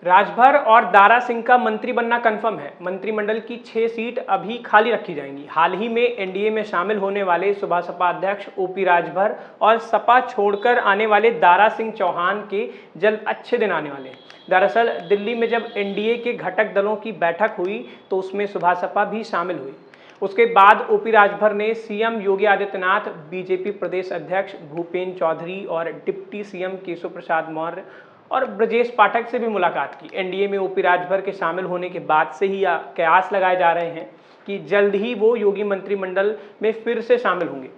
राजभर और दारा सिंह का मंत्री बनना कंफर्म है। मंत्रिमंडल की 6 सीट अभी खाली रखी जाएंगी। हाल ही में एनडीए में शामिल होने वाले सुबह सपा अध्यक्ष ओपी राजभर और सपा छोड़कर आने वाले दारा सिंह चौहान के जल्द अच्छे दिन आने वाले हैं। दरअसल दिल्ली में जब एनडीए के घटक दलों की बैठक हुई तो उसमें सुबह सपा भी शामिल हुई। उसके बाद ओपी राजभर ने सीएम योगी आदित्यनाथ, बीजेपी प्रदेश अध्यक्ष भूपेंद्र चौधरी और डिप्टी सीएम केशव प्रसाद मौर्य और ब्रजेश पाठक से भी मुलाकात की। एनडीए में ओपी राजभर के शामिल होने के बाद से ही कयास लगाए जा रहे हैं कि जल्द ही वो योगी मंत्रिमंडल में फिर से शामिल होंगे।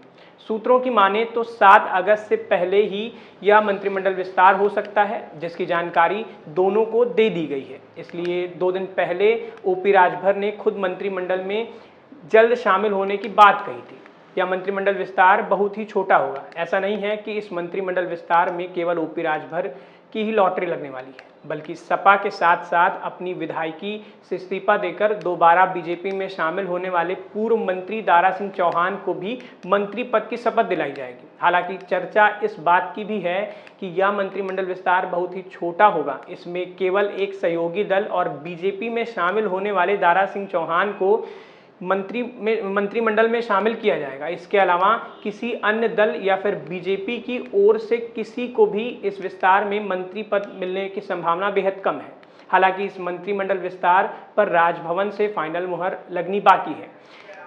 सूत्रों की माने तो 7 अगस्त से पहले ही यह मंत्रिमंडल विस्तार हो सकता है, जिसकी जानकारी दोनों को दे दी गई है। इसलिए 2 दिन पहले ओपी राजभर ने खुद मंत्रिमंडल में जल्द शामिल होने की बात कही थी। यह मंत्रिमंडल विस्तार बहुत ही छोटा होगा। ऐसा नहीं है कि इस मंत्रिमंडल विस्तार में केवल ओपी राजभर की ही लॉटरी लगने वाली है, बल्कि सपा के साथ साथ अपनी विधायकी से इस्तीफा देकर दोबारा बीजेपी में शामिल होने वाले पूर्व मंत्री दारा सिंह चौहान को भी मंत्री पद की शपथ दिलाई जाएगी। हालांकि चर्चा इस बात की भी है कि यह मंत्रिमंडल विस्तार बहुत ही छोटा होगा। इसमें केवल एक सहयोगी दल और बीजेपी में शामिल होने वाले दारा सिंह चौहान को मंत्रिमंडल में शामिल किया जाएगा। इसके अलावा किसी अन्य दल या फिर बीजेपी की ओर से किसी को भी इस विस्तार में मंत्री पद मिलने की संभावना बेहद कम है। हालांकि इस मंत्रिमंडल विस्तार पर राजभवन से फाइनल मुहर लगनी बाकी है।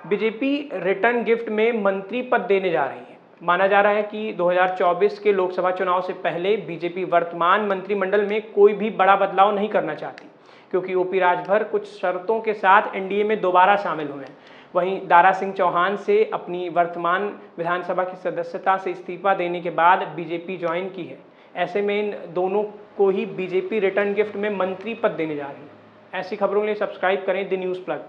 बीजेपी रिटर्न गिफ्ट में मंत्री पद देने जा रही है। माना जा रहा है कि 2024 के लोकसभा चुनाव से पहले बीजेपी वर्तमान मंत्रिमंडल में कोई भी बड़ा बदलाव नहीं करना चाहती, क्योंकि ओपी राजभर कुछ शर्तों के साथ एनडीए में दोबारा शामिल हुए हैं। वहीं दारा सिंह चौहान से अपनी वर्तमान विधानसभा की सदस्यता से इस्तीफा देने के बाद बीजेपी ज्वाइन की है। ऐसे में इन दोनों को ही बीजेपी रिटर्न गिफ्ट में मंत्री पद देने जा रही है। ऐसी खबरों के लिए सब्सक्राइब करें द न्यूज़ प्लग।